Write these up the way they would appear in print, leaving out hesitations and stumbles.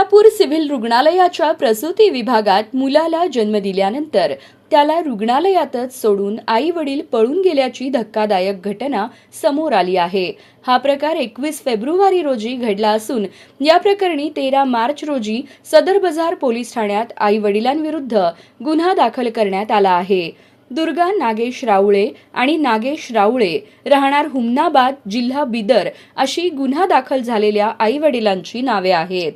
Solapur civil रुग्णालयाच्या प्रसूती विभागात मुलाला जन्म दिल्यानंतर त्याला रुग्णालयातच सोडून आई वडील पळून गेल्याची धक्कादायक घटना समोर आली आहे। हा प्रकार 21 फेब्रुवारी रोजी घडला असून या प्रकरणी 13 मार्च रोजी सदर बाजार पोलीस ठाण्यात आई वडिलांविरुद्ध गुन्हा दाखल करण्यात आला आहे। दुर्गा नागेश राऊळे आणि नागेश राऊळे राहणार हुमनाबाद जिल्हा बिदर अशी गुन्हा दाखल झालेल्या आई वडिलांची नावे आहेत।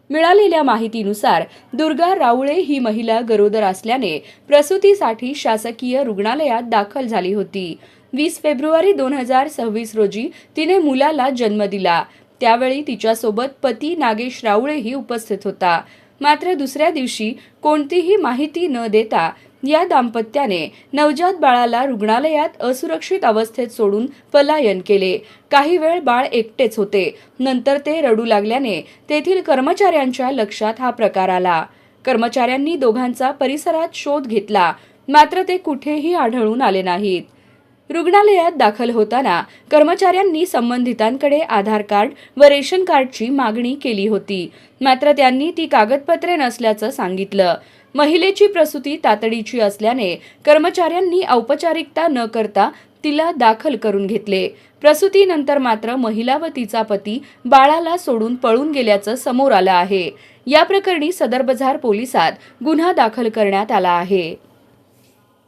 मिळालेल्या माहितीनुसार दुर्गा राऊळे ही महिला गरोदर असल्याने प्रसूतीसाठी शासकीय रुग्णालयात दाखल झाली होती। 20 फेब्रुवारी 2026 रोजी तिने मुलाला जन्म दिला। त्यावेळी तिच्यासोबत पती नागेश राऊळेही उपस्थित होता। मात्र दुसऱ्या दिवशी कोणतीही माहिती न देता या दाम्पत्याने नवजात बाळाला रुग्णालयात असुरक्षित अवस्थेत सोडून पलायन केले। काही वेळ बाळ एकटेच होते। नंतर ते रडू लागल्याने तेथील कर्मचाऱ्यांच्या लक्षात हा प्रकार आला। कर्मचाऱ्यांनी दोघांचा परिसरात शोध घेतला, मात्र ते कुठेही आढळून आले नाहीत। रुग्णालयात दाखल होताना कर्मचाऱ्यांनी संबंधितांकडे आधार कार्ड व रेशन कार्डची मागणी केली होती, मात्र त्यांनी ती कागदपत्रे नसल्याचं सांगितलं। महिलेची प्रसूती तातडीची असल्याने कर्मचाऱ्यांनी औपचारिकता न करता तिला दाखल करून घेतले। प्रसूतीनंतर मात्र महिला व तिचा पती बाळाला सोडून पळून गेल्याचं समोर आलं आहे। या प्रकरणी सदर बाजार पोलिसात गुन्हा दाखल करण्यात आला आहे।